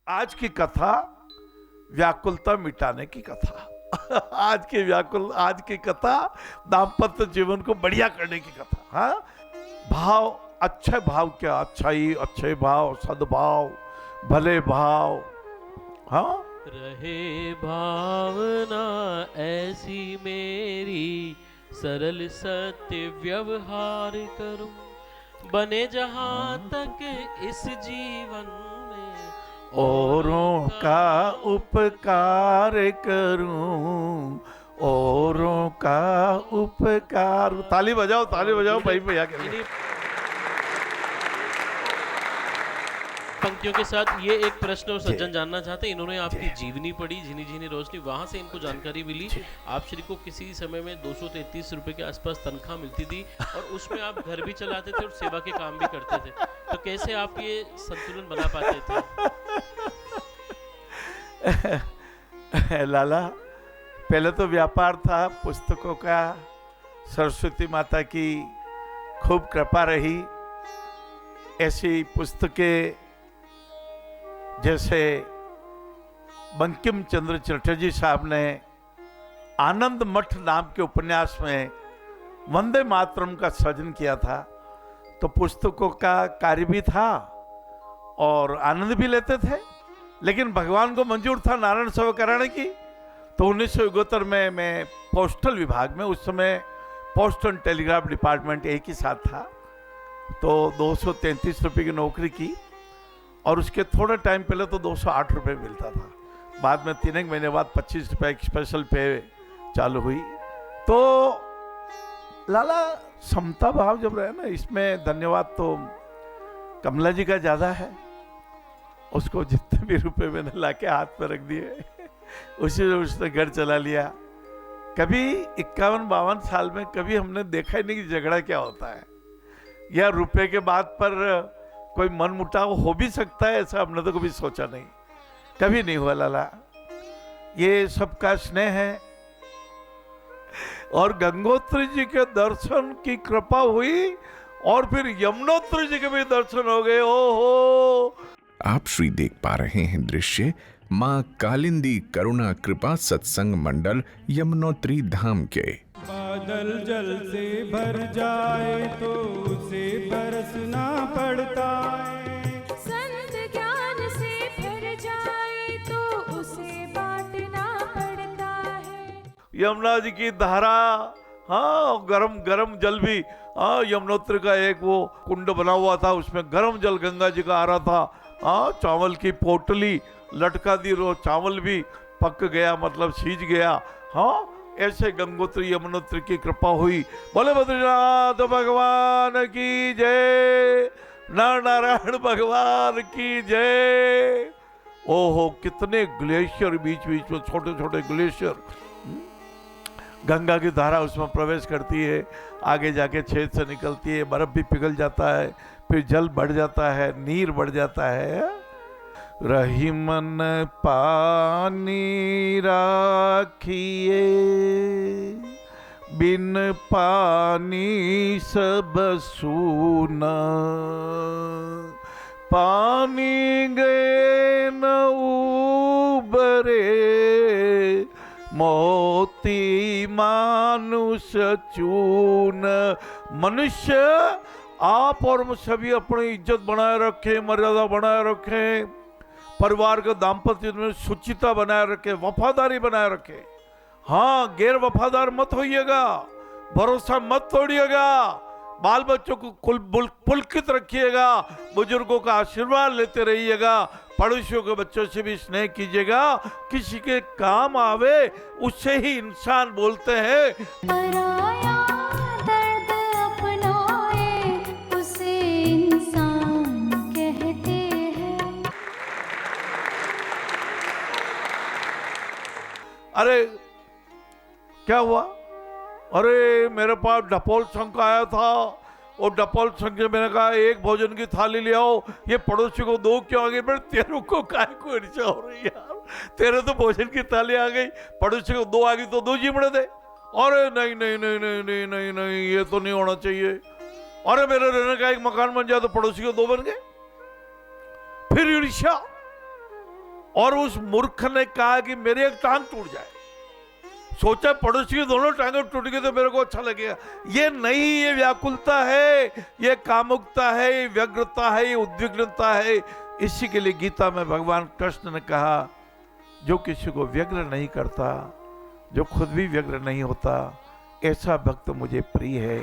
आज की कथा व्याकुलता मिटाने की कथा आज की कथा दाम्पत्य जीवन को बढ़िया करने की कथा। हाँ, भाव, अच्छे भाव, क्या अच्छाई, अच्छे भाव, सद्भाव, भले भाव। हाँ, रहे भावना ऐसी मेरी, सरल सत्य व्यवहार करूं, बने जहां तक इस जीवन में औरों का उपकार करूं, औरों का उपकार। ताली बजाओ भाई भैया के लिए। इन्हीं पंक्तियों के साथ ये एक प्रश्न और सज्जन जानना चाहते हैं, इन्होंने आपकी जीवनी पढ़ी, झिनी झिनी रोशनी, वहां से इनको जानकारी मिली आप श्री को किसी समय में 233 रुपए के आसपास तनख्वाह मिलती थी और उसमें आप घर भी चलाते थे और सेवा के काम भी करते थे, तो कैसे आप ये संतुलन बना पाते थे? लाला, पहले तो व्यापार था पुस्तकों का, सरस्वती माता की खूब कृपा रही। ऐसी पुस्तकें जैसे बंकिम चंद्र चटर्जी साहब ने आनंद मठ नाम के उपन्यास में वंदे मातरम का सृजन किया था, तो पुस्तकों का कार्य भी था और आनंद भी लेते थे। लेकिन भगवान को मंजूर था नारायण सेवा कराने की, तो 1971 में मैं पोस्टल विभाग में, उस समय पोस्ट एंड टेलीग्राफ डिपार्टमेंट एक ही साथ था, तो 233 रुपये की नौकरी की और उसके थोड़ा टाइम पहले तो 208 रुपये मिलता था। बाद में 3 महीने बाद 25 रुपये की स्पेशल पे चालू हुई। तो लाला, समता भाव जब रहे ना, इसमें धन्यवाद तो कमला जी का ज़्यादा है। उसको जितने भी रुपए मैंने लाके हाथ में रख दिए उसी से उसने घर चला लिया। कभी 51-52 साल में कभी हमने देखा ही नहीं कि झगड़ा क्या होता है या रुपए के बात पर कोई मन मुटाव हो भी सकता है, ऐसा हमने तो कभी सोचा नहीं, कभी नहीं हुआ लाला। ये सबका स्नेह है। और गंगोत्री जी के दर्शन की कृपा हुई और फिर यमुनोत्री जी के भी दर्शन हो गए। ओहो, आप श्री देख पा रहे हैं दृश्य माँ कालिंदी करुणा कृपा सत्संग मंडल यमुनोत्री धाम के। बादल जल से भर जाए तो उसे बरसना पड़ता है, संत ज्ञान से भर जाए तो उसे बांटना पड़ता है। यमुना जी की धारा, हाँ, गरम गरम जल भी, हाँ, यमुनोत्री का एक वो कुंड बना हुआ था, उसमें गरम जल गंगा जी का आ रहा था। हाँ, चावल की पोटली लटका दी, रो चावल भी पक गया, मतलब सीज गया। हाँ, ऐसे गंगोत्री यमुनोत्री की कृपा हुई। बोले बद्रीनाथ भगवान की जय, नर नारायण भगवान की जय। ओहो, कितने ग्लेशियर, बीच बीच में छोटे छोटे ग्लेशियर, गंगा की धारा उसमें प्रवेश करती है, आगे जाके छेद से निकलती है, बर्फ भी पिघल जाता है, फिर जल बढ़ जाता है, नीर बढ़ जाता है। रही मन पानी राखिए, बिन पानी सब सूना, पानी गए न उबरे, मोती मानुष चून। मनुष्य आप और सभी अपनी इज्जत बनाए रखें, मर्यादा बनाए रखें, परिवार का दाम्पत्य में शुचिता बनाए रखें, वफादारी बनाए रखें। हाँ, गैर वफादार मत होइएगा, भरोसा मत तोड़िएगा, बाल बच्चों को पुलकित रखिएगा, बुजुर्गों का आशीर्वाद लेते रहिएगा, पड़ोसियों के बच्चों से भी स्नेह कीजिएगा। किसी के काम आवे उससे ही इंसान बोलते हैं। पराया दर्द अपनाए उसे इंसान कहते हैं। अरे क्या हुआ? अरे मेरे पास डपोल संघ आया था और डपोल संघ से मैंने कहा एक भोजन की थाली ले आओ, ये पड़ोसी को दो क्यों आ गई? मेरे तेरे को काय को ईर्ष्या हो रही यार, तेरे तो भोजन की थाली आ गई, पड़ोसी को दो आ गई तो दो चिमड़े दे। अरे नहीं नहीं नहीं नहीं नहीं नहीं नहीं, ये तो नहीं होना चाहिए। अरे मेरे रहने का एक मकान बन जाए तो पड़ोसी को दो बन गए, फिर ईर्ष्या। और उस मूर्ख ने कहा कि मेरी एक टांग टूट जाए, सोचा पड़ोसी की दोनों टांगें टूट गई तो मेरे को अच्छा लगेगा। ये नहीं, ये व्याकुलता है, ये कामुकता है, ये व्यग्रता है, ये उद्विग्नता है। इसी के लिए गीता में भगवान कृष्ण ने कहा, जो किसी को व्यग्र नहीं करता, जो खुद भी व्यग्र नहीं होता, ऐसा भक्त मुझे प्रिय है।